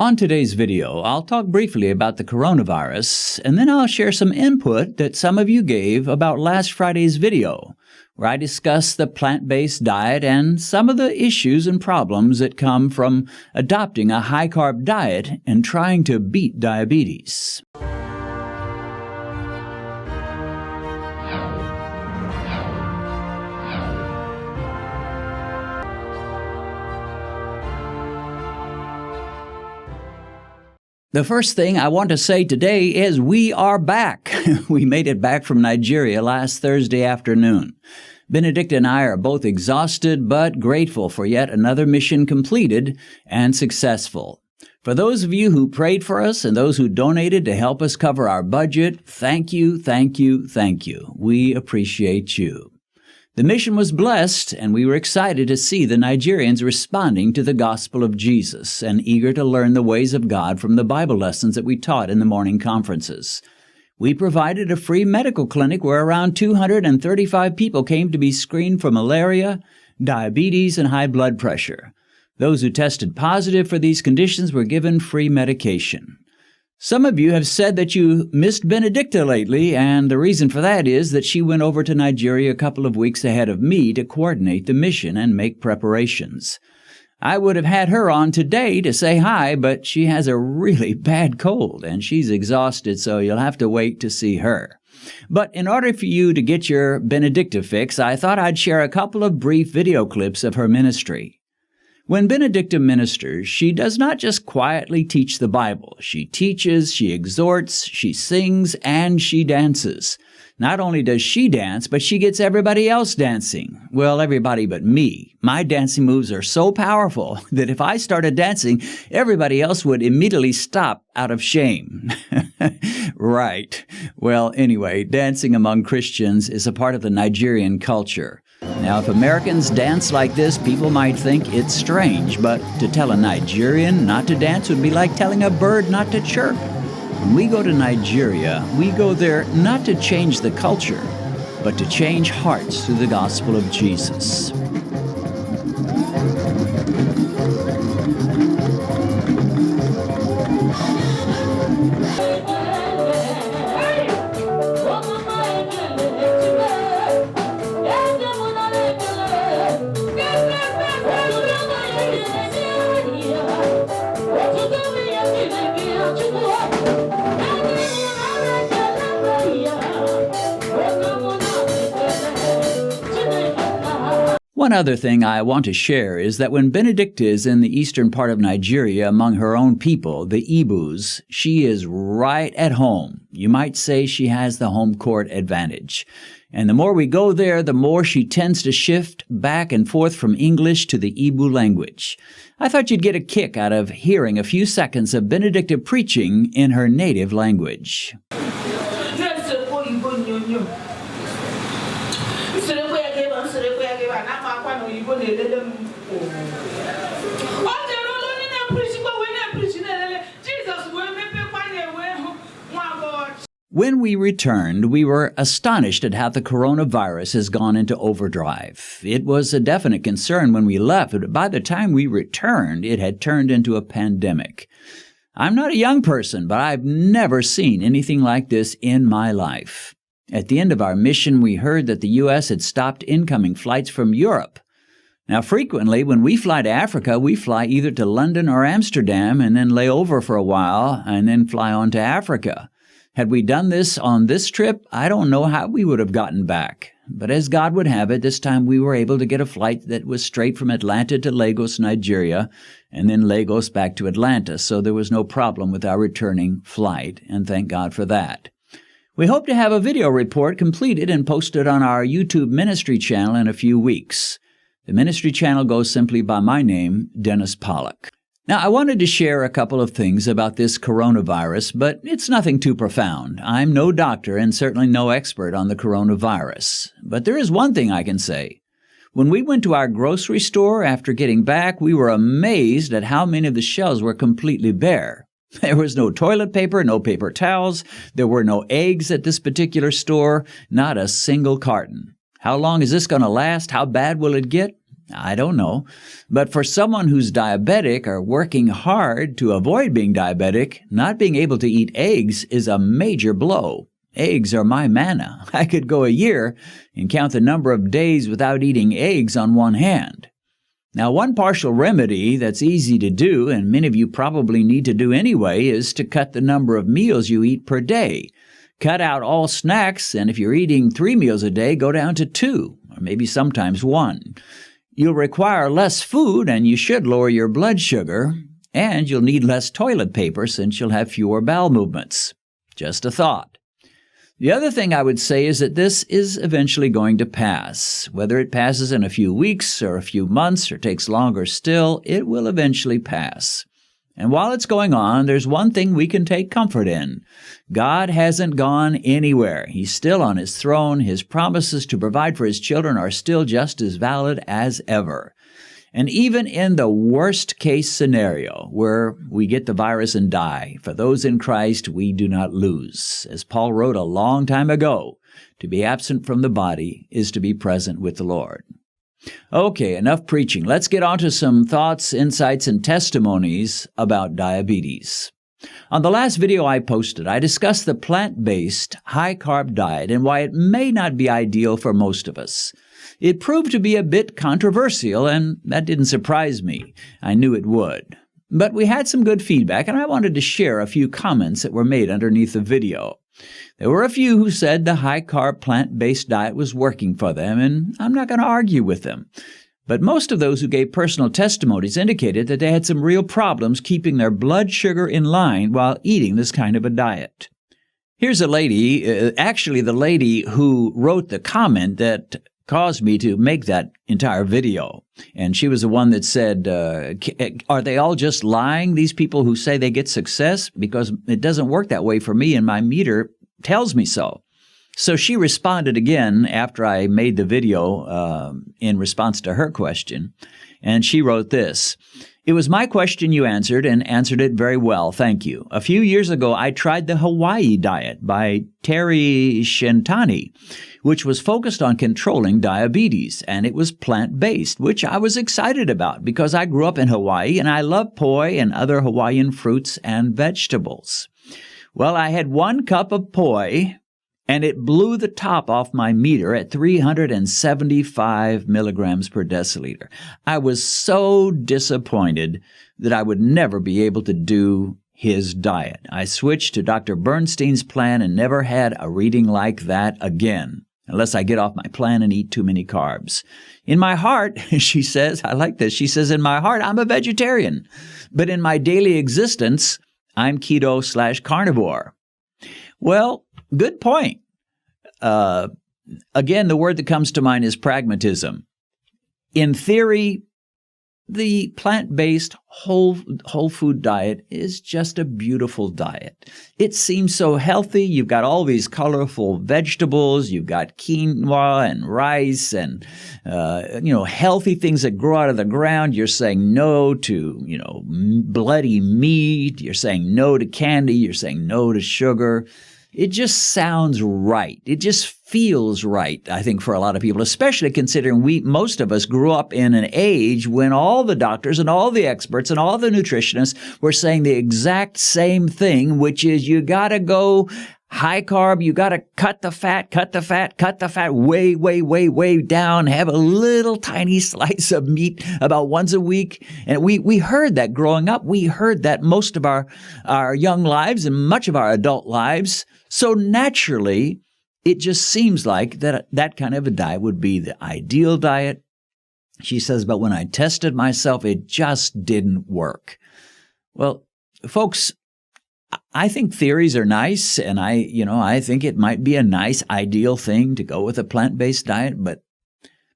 On today's video, I'll talk briefly about the coronavirus, and then I'll share some input that some of you gave about last Friday's video, where I discussed the plant-based diet and some of the issues and problems that come from adopting a high-carb diet and trying to beat diabetes. The first thing I want to say today is we are back. We made it back from Nigeria last Thursday afternoon. Benedict and I are both exhausted but grateful for yet another mission completed and successful. For those of you who prayed for us and those who donated to help us cover our budget, thank you, thank you, thank you. We appreciate you. The mission was blessed, and we were excited to see the Nigerians responding to the gospel of Jesus and eager to learn the ways of God from the Bible lessons that we taught in the morning conferences. We provided a free medical clinic where around 235 people came to be screened for malaria, diabetes, and high blood pressure. Those who tested positive for these conditions were given free medication. Some of you have said that you missed Benedicta lately, and the reason for that is that she went over to Nigeria a couple of weeks ahead of me to coordinate the mission and make preparations. I would have had her on today to say hi, but she has a really bad cold, and she's exhausted, so you'll have to wait to see her. But in order for you to get your Benedicta fix, I thought I'd share a couple of brief video clips of her ministry. When Benedicta ministers, she does not just quietly teach the Bible. She teaches, she exhorts, she sings, and she dances. Not only does she dance, but she gets everybody else dancing. Well, everybody but me. My dancing moves are so powerful that if I started dancing, everybody else would immediately stop out of shame. Right. Well, anyway, dancing among Christians is a part of the Nigerian culture. Now, if Americans dance like this, people might think it's strange, but to tell a Nigerian not to dance would be like telling a bird not to chirp. When we go to Nigeria, we go there not to change the culture, but to change hearts through the gospel of Jesus. One other thing I want to share is that when Benedicta is in the eastern part of Nigeria among her own people, the Igbos, she is right at home. You might say she has the home court advantage. And the more we go there, the more she tends to shift back and forth from English to the Igbo language. I thought you'd get a kick out of hearing a few seconds of Benedicta preaching in her native language. When we returned, we were astonished at how the coronavirus has gone into overdrive. It was a definite concern when we left, but by the time we returned, it had turned into a pandemic. I'm not a young person, but I've never seen anything like this in my life. At the end of our mission, we heard that the U.S. had stopped incoming flights from Europe. Now, frequently, when we fly to Africa, we fly either to London or Amsterdam and then lay over for a while and then fly on to Africa. Had we done this on this trip, I don't know how we would have gotten back. But as God would have it, this time we were able to get a flight that was straight from Atlanta to Lagos, Nigeria, and then Lagos back to Atlanta, so there was no problem with our returning flight, and thank God for that. We hope to have a video report completed and posted on our YouTube ministry channel in a few weeks. The ministry channel goes simply by my name, Dennis Pollock. Now, I wanted to share a couple of things about this coronavirus, but it's nothing too profound. I'm no doctor and certainly no expert on the coronavirus. But there is one thing I can say. When we went to our grocery store after getting back, we were amazed at how many of the shelves were completely bare. There was no toilet paper, no paper towels. There were no eggs at this particular store, not a single carton. How long is this going to last? How bad will it get? I don't know. But for someone who's diabetic or working hard to avoid being diabetic, not being able to eat eggs is a major blow. Eggs are my manna. I could go a year and count the number of days without eating eggs on one hand. Now, one partial remedy that's easy to do, and many of you probably need to do anyway, is to cut the number of meals you eat per day. Cut out all snacks, and if you're eating 3 meals a day, go down to 2, or maybe sometimes 1. You'll require less food, and you should lower your blood sugar, and you'll need less toilet paper since you'll have fewer bowel movements. Just a thought. The other thing I would say is that this is eventually going to pass. Whether it passes in a few weeks or a few months or takes longer still, it will eventually pass. And while it's going on, there's one thing we can take comfort in. God hasn't gone anywhere. He's still on his throne. His promises to provide for his children are still just as valid as ever. And even in the worst case scenario, where we get the virus and die, for those in Christ, we do not lose. As Paul wrote a long time ago, to be absent from the body is to be present with the Lord. Okay, enough preaching. Let's get on to some thoughts, insights, and testimonies about diabetes. On the last video I posted, I discussed the plant-based, high-carb diet and why it may not be ideal for most of us. It proved to be a bit controversial, and that didn't surprise me. I knew it would. But we had some good feedback, and I wanted to share a few comments that were made underneath the video. There were a few who said the high-carb plant-based diet was working for them, and I'm not going to argue with them. But most of those who gave personal testimonies indicated that they had some real problems keeping their blood sugar in line while eating this kind of a diet. Here's a lady, actually the lady who wrote the comment that caused me to make that entire video. And she was the one that said, are they all just lying, these people who say they get success? Because it doesn't work that way for me, and my meter tells me so. So she responded again after I made the video in response to her question. And she wrote this: "It was my question you answered, and answered it very well. Thank you. A few years ago, I tried the Hawaii diet by Terry Shintani, which was focused on controlling diabetes, and it was plant-based, which I was excited about because I grew up in Hawaii and I love poi and other Hawaiian fruits and vegetables. Well, I had 1 cup of poi, and it blew the top off my meter at 375 milligrams per deciliter. I was so disappointed that I would never be able to do his diet. I switched to Dr. Bernstein's plan and never had a reading like that again, unless I get off my plan and eat too many carbs. In my heart," she says, I like this, she says, "in my heart, I'm a vegetarian. But in my daily existence, I'm keto/carnivore." Well, good point. Again, the word that comes to mind is pragmatism. In theory, the plant-based whole food diet is just a beautiful diet. It seems so healthy. You've got all these colorful vegetables. You've got quinoa and rice and, healthy things that grow out of the ground. You're saying no to, bloody meat. You're saying no to candy. You're saying no to sugar. It just sounds right. It just feels right, I think, for a lot of people, especially considering most of us grew up in an age when all the doctors and all the experts and all the nutritionists were saying the exact same thing, which is you got to go high carb, you got to cut the fat way, way, way, way down, have a little tiny slice of meat about once a week. And we heard that growing up. We heard that most of our young lives and much of our adult lives. So naturally, it just seems like that kind of a diet would be the ideal diet. She says, but when I tested myself, it just didn't work. Well, folks, I think theories are nice, and I think it might be a nice, ideal thing to go with a plant-based diet, but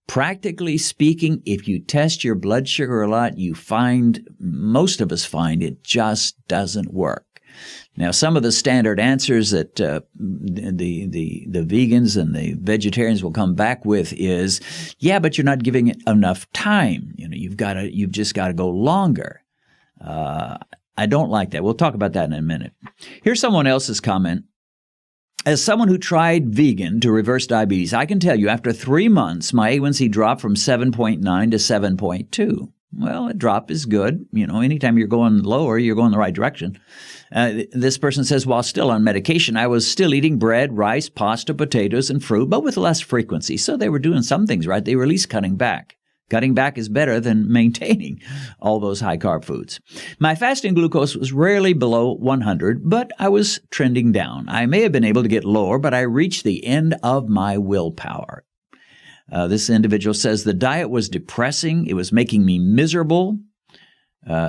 practically speaking, if you test your blood sugar a lot, most of us find it just doesn't work. Now, some of the standard answers that the vegans and the vegetarians will come back with is, yeah, but you're not giving it enough time. You've just got to go longer. I don't like that. We'll talk about that in a minute. Here's someone else's comment. As someone who tried vegan to reverse diabetes, I can tell you after 3 months, my A1C dropped from 7.9 to 7.2. Well, a drop is good. Anytime you're going lower, you're going the right direction. This person says, while still on medication, I was still eating bread, rice, pasta, potatoes, and fruit, but with less frequency. So they were doing some things right. They were at least cutting back. Cutting back is better than maintaining all those high-carb foods. My fasting glucose was rarely below 100, but I was trending down. I may have been able to get lower, but I reached the end of my willpower. This individual says the diet was depressing. It was making me miserable.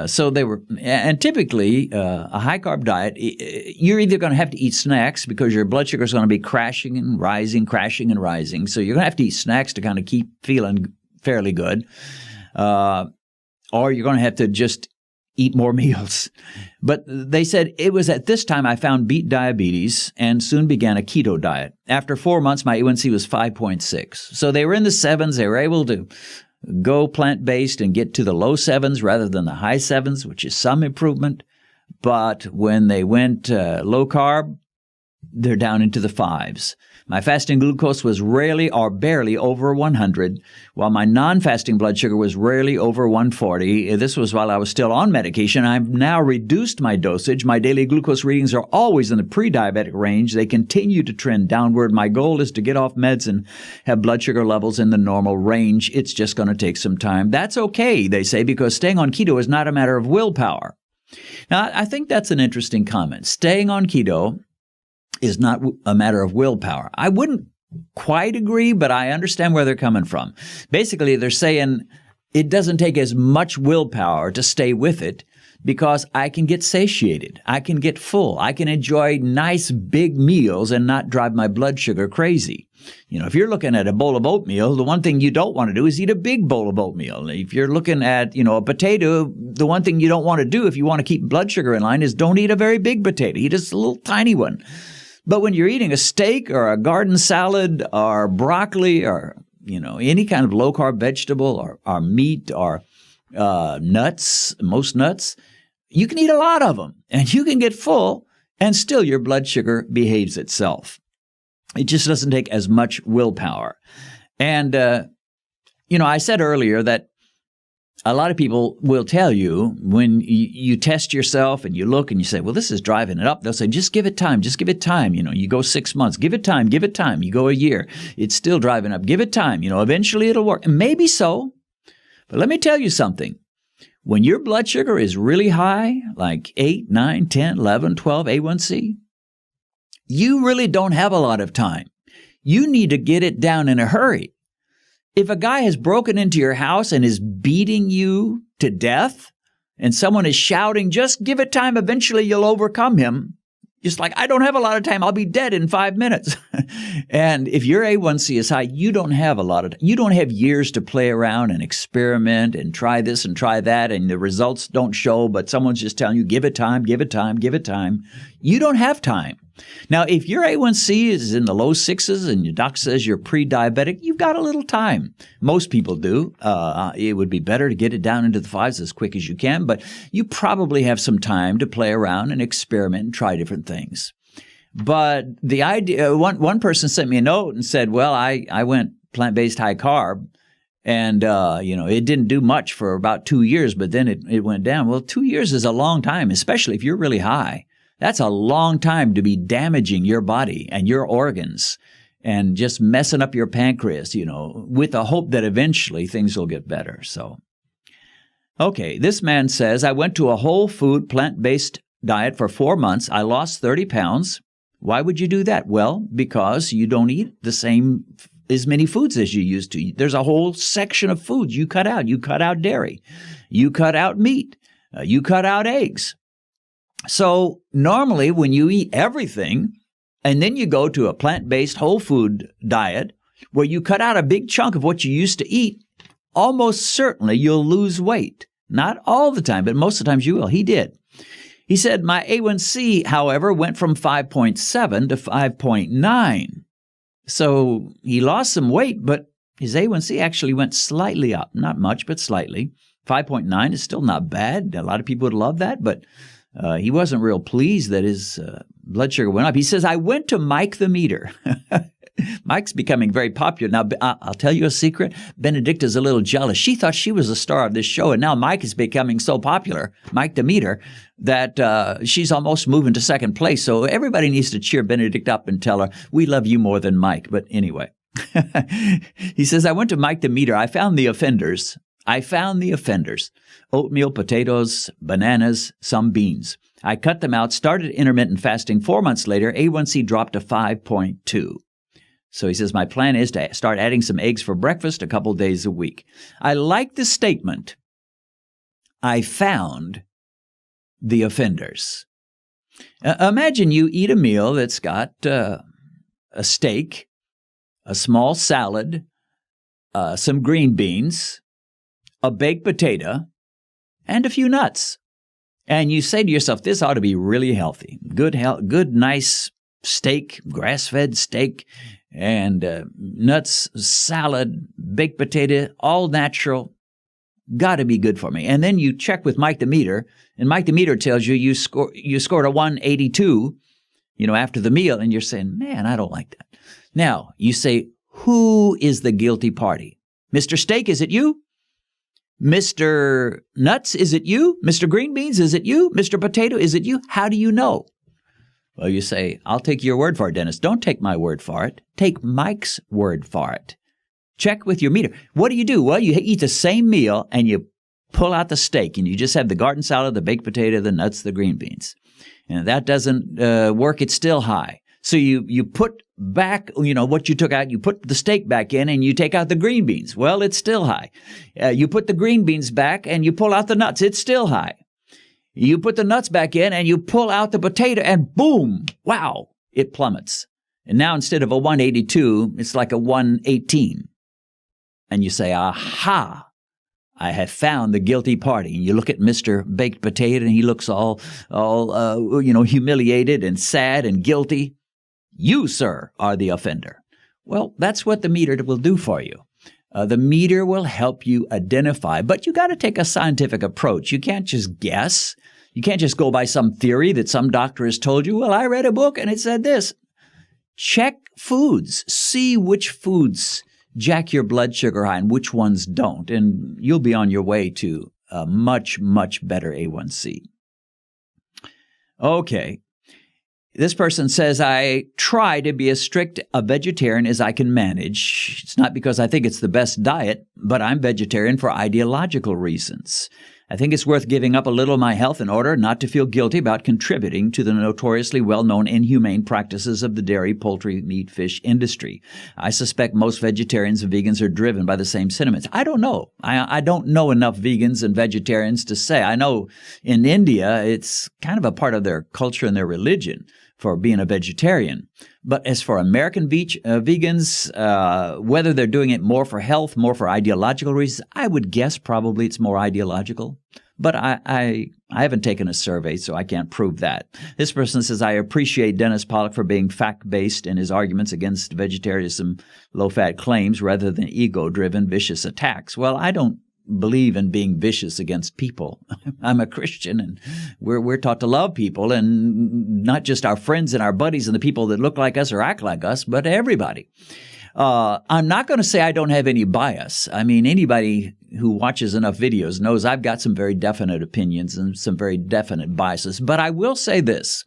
So they were, and typically a high-carb diet, you're either going to have to eat snacks because your blood sugar is going to be crashing and rising. So you're going to have to eat snacks to kind of keep feeling fairly good, or you're going to have to just eat more meals. But they said it was at this time I found beet diabetes and soon began a keto diet. After 4 months, my A1C was 5.6. So they were in the sevens. They were able to go plant-based and get to the low sevens rather than the high sevens, which is some improvement. But when they went low-carb, they're down into the fives. My fasting glucose was rarely or barely over 100, while my non-fasting blood sugar was rarely over 140. This was while I was still on medication. I've now reduced my dosage. My daily glucose readings are always in the pre-diabetic range. They continue to trend downward. My goal is to get off meds and have blood sugar levels in the normal range. It's just going to take some time. That's okay, they say, because staying on keto is not a matter of willpower. Now, I think that's an interesting comment. Staying on keto is not a matter of willpower. I wouldn't quite agree, but I understand where they're coming from. Basically, they're saying it doesn't take as much willpower to stay with it because I can get satiated. I can get full. I can enjoy nice big meals and not drive my blood sugar crazy. If you're looking at a bowl of oatmeal, the one thing you don't want to do is eat a big bowl of oatmeal. If you're looking at, a potato, the one thing you don't want to do if you want to keep blood sugar in line is don't eat a very big potato. Eat just a little tiny one. But when you're eating a steak or a garden salad or broccoli or, any kind of low-carb vegetable or meat or nuts, most nuts, you can eat a lot of them and you can get full and still your blood sugar behaves itself. It just doesn't take as much willpower. And, I said earlier that a lot of people will tell you when you test yourself and you look and you say, well, this is driving it up. They'll say, just give it time. You go 6 months, give it time. You go a year. It's still driving up. Give it time. Eventually it'll work. And maybe so. But let me tell you something. When your blood sugar is really high, like 8, 9, 10, 11, 12 A1C, you really don't have a lot of time. You need to get it down in a hurry. If a guy has broken into your house and is beating you to death and someone is shouting, just give it time, eventually you'll overcome him. Just like, I don't have a lot of time, I'll be dead in 5 minutes. And if your A1C is high, you don't have you don't have years to play around and experiment and try this and try that and the results don't show, but someone's just telling you, give it time. You don't have time. Now, if your A1C is in the low sixes and your doc says you're pre-diabetic, you've got a little time. Most people do. It would be better to get it down into the fives as quick as you can, but you probably have some time to play around and experiment and try different things. But the idea, one person sent me a note and said, well, I went plant-based high carb and, it didn't do much for about 2 years, but then it went down. Well, 2 years is a long time, especially if you're really high. That's a long time to be damaging your body and your organs and just messing up your pancreas, with the hope that eventually things will get better. So, okay, this man says, I went to a whole food plant-based diet for 4 months. I lost 30 pounds. Why would you do that? Well, because you don't eat as many foods as you used to. There's a whole section of foods you cut out. You cut out dairy. You cut out meat. You cut out eggs. So normally when you eat everything and then you go to a plant-based whole food diet where you cut out a big chunk of what you used to eat, almost certainly you'll lose weight. Not all the time, but most of the times you will. He did. He said, my A1C, however, went from 5.7 to 5.9. So he lost some weight, but his A1C actually went slightly up. Not much, but slightly. 5.9 is still not bad. A lot of people would love that, but He wasn't real pleased that his blood sugar went up. He says, I went to Mike the Meter. Mike's becoming very popular. Now, I'll tell you a secret. Benedicta's a little jealous. She thought she was the star of this show, and now Mike is becoming so popular, Mike the Meter, that she's almost moving to second place. So everybody needs to cheer Benedict up and tell her, we love you more than Mike. But anyway, he says, I went to Mike the Meter. I found the offenders. Oatmeal, potatoes, bananas, some beans. I cut them out, started intermittent fasting. 4 months later, A1C dropped to 5.2. So he says, my plan is to start adding some eggs for breakfast a couple days a week. I like the statement, I found the offenders. Imagine you eat a meal that's got a steak, a small salad, some green beans, a baked potato, and a few nuts. And you say to yourself, this ought to be really healthy. Good, nice steak, grass-fed steak, and nuts, salad, baked potato, all natural. Got to be good for me. And then you check with Mike the Meter, and Mike the Meter tells you scored a 182, after the meal, and you're saying, man, I don't like that. Now, you say, who is the guilty party? Mr. Steak, is it you? Mr. Nuts, is it you? Mr. Green Beans, is it you? Mr. Potato, is it you? How do you know? Well, you say, I'll take your word for it, Dennis. Don't take my word for it. Take Mike's word for it. Check with your meter. What do? Well, you eat the same meal and you pull out the steak and you just have the garden salad, the baked potato, the nuts, the green beans. And if that doesn't work, it's still high. So you put back, what you took out, you put the steak back in and you take out the green beans. Well, it's still high. You put the green beans back and you pull out the nuts. It's still high. You put the nuts back in and you pull out the potato and boom, wow, it plummets. And now instead of a 182, it's like a 118. And you say, aha, I have found the guilty party. And you look at Mr. Baked Potato and he looks all humiliated and sad and guilty. You, sir, are the offender. Well, that's what the meter will do for you. The meter will help you identify, but you got to take a scientific approach. You can't just guess. You can't just go by some theory that some doctor has told you. Well, I read a book and it said this. Check foods. See which foods jack your blood sugar high and which ones don't, and you'll be on your way to a much, much better A1C. Okay. This person says, I try to be as strict a vegetarian as I can manage. It's not because I think it's the best diet, but I'm vegetarian for ideological reasons. I think it's worth giving up a little of my health in order not to feel guilty about contributing to the notoriously well-known inhumane practices of the dairy, poultry, meat, fish industry. I suspect most vegetarians and vegans are driven by the same sentiments. I don't know. I don't know enough vegans and vegetarians to say. I know in India, it's kind of a part of their culture and their religion for being a vegetarian. But as for American vegans, whether they're doing it more for health, more for ideological reasons, I would guess probably it's more ideological. But I haven't taken a survey, so I can't prove that. This person says, I appreciate Dennis Pollock for being fact-based in his arguments against vegetarianism, low-fat claims, rather than ego-driven, vicious attacks. Well, I don't believe in being vicious against people. I'm a Christian, and we're taught to love people, and not just our friends and our buddies and the people that look like us or act like us, but everybody. I'm not going to say I don't have any bias. I mean, anybody who watches enough videos knows I've got some very definite opinions and some very definite biases. But I will say this.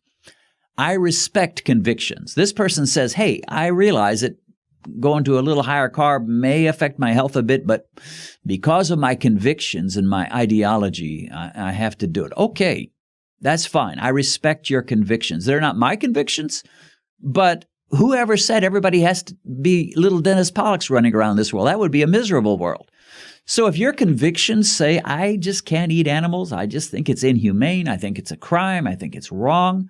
I respect convictions. This person says, hey, I realize that going to a little higher carb may affect my health a bit, but because of my convictions and my ideology, I have to do it. Okay, that's fine. I respect your convictions. They're not my convictions, but whoever said everybody has to be little Dennis Pollocks running around this world? That would be a miserable world. So if your convictions say, I just can't eat animals, I just think it's inhumane, I think it's a crime, I think it's wrong,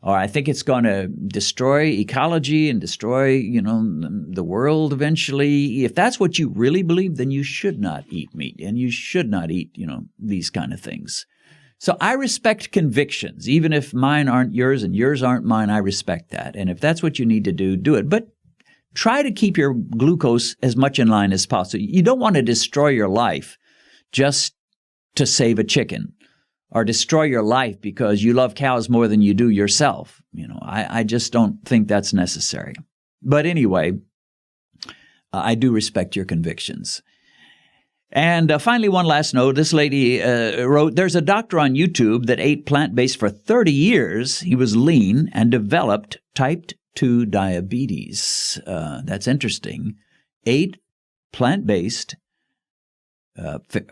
or I think it's going to destroy ecology and destroy, the world eventually. If that's what you really believe, then you should not eat meat and you should not eat, these kind of things. So I respect convictions. Even if mine aren't yours and yours aren't mine, I respect that. And if that's what you need to do, do it. But try to keep your glucose as much in line as possible. You don't want to destroy your life just to save a chicken or destroy your life because you love cows more than you do yourself. I just don't think that's necessary. But anyway, I do respect your convictions. And finally, one last note. This lady wrote, there's a doctor on YouTube that ate plant-based for 30 years. He was lean and developed type 2 diabetes. That's interesting. Ate plant-based,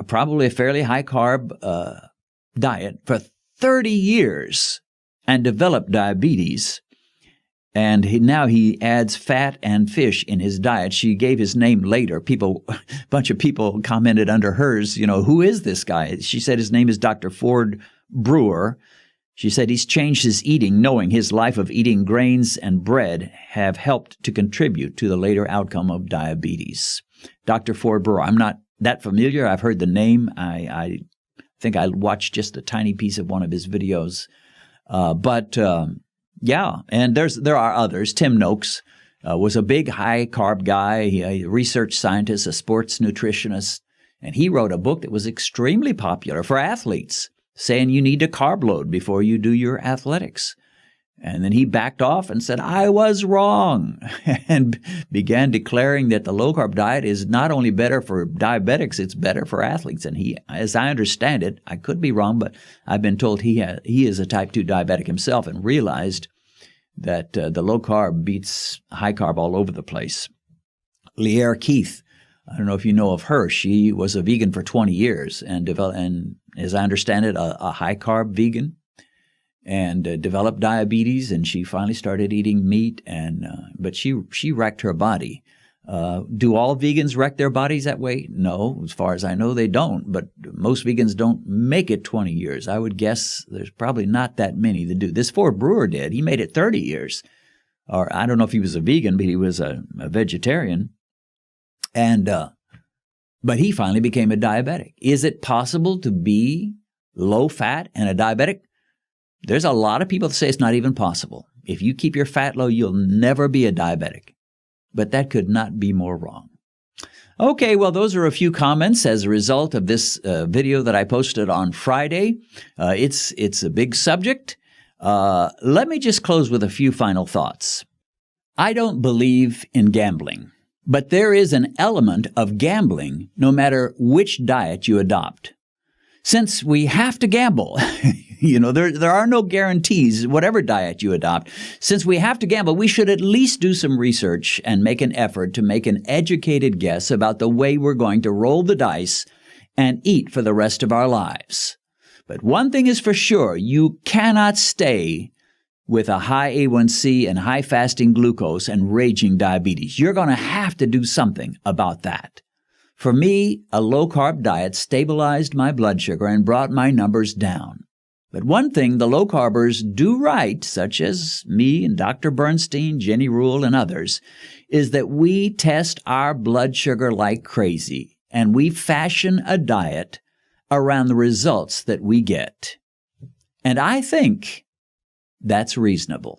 probably a fairly high-carb diet for 30 years and developed diabetes. And now he adds fat and fish in his diet. She gave his name later. A bunch of people commented under hers, who is this guy? She said his name is Dr. Ford Brewer. She said he's changed his eating, knowing his life of eating grains and bread have helped to contribute to the later outcome of diabetes. Dr. Ford Brewer, I'm not that familiar. I've heard the name. I think I watched just a tiny piece of one of his videos. Yeah, and there are others. Tim Noakes was a big high-carb guy, a research scientist, a sports nutritionist, and he wrote a book that was extremely popular for athletes, saying you need to carb load before you do your athletics. And then he backed off and said, I was wrong, and began declaring that the low-carb diet is not only better for diabetics, it's better for athletes. And he, as I understand it, I could be wrong, but I've been told he is a type 2 diabetic himself and realized that the low-carb beats high-carb all over the place. Leanne Keith, I don't know if you know of her. She was a vegan for 20 years and as I understand it, a high-carb vegan. And developed diabetes, and she finally started eating meat. But she wrecked her body. Do all vegans wreck their bodies that way? No, as far as I know, they don't. But most vegans don't make it 20 years. I would guess there's probably not that many that do. This Ford Brewer did. He made it 30 years. Or I don't know if he was a vegan, but he was a vegetarian. But he finally became a diabetic. Is it possible to be low fat and a diabetic? There's a lot of people that say it's not even possible. If you keep your fat low, you'll never be a diabetic. But that could not be more wrong. Okay, well, those are a few comments as a result of this video that I posted on Friday. It's a big subject. Let me just close with a few final thoughts. I don't believe in gambling, but there is an element of gambling no matter which diet you adopt. Since we have to gamble, there are no guarantees, whatever diet you adopt. Since we have to gamble, we should at least do some research and make an effort to make an educated guess about the way we're going to roll the dice and eat for the rest of our lives. But one thing is for sure, you cannot stay with a high A1C and high fasting glucose and raging diabetes. You're going to have to do something about that. For me, a low-carb diet stabilized my blood sugar and brought my numbers down. But one thing the low-carbers do right, such as me and Dr. Bernstein, Jenny Rule, and others, is that we test our blood sugar like crazy, and we fashion a diet around the results that we get. And I think that's reasonable.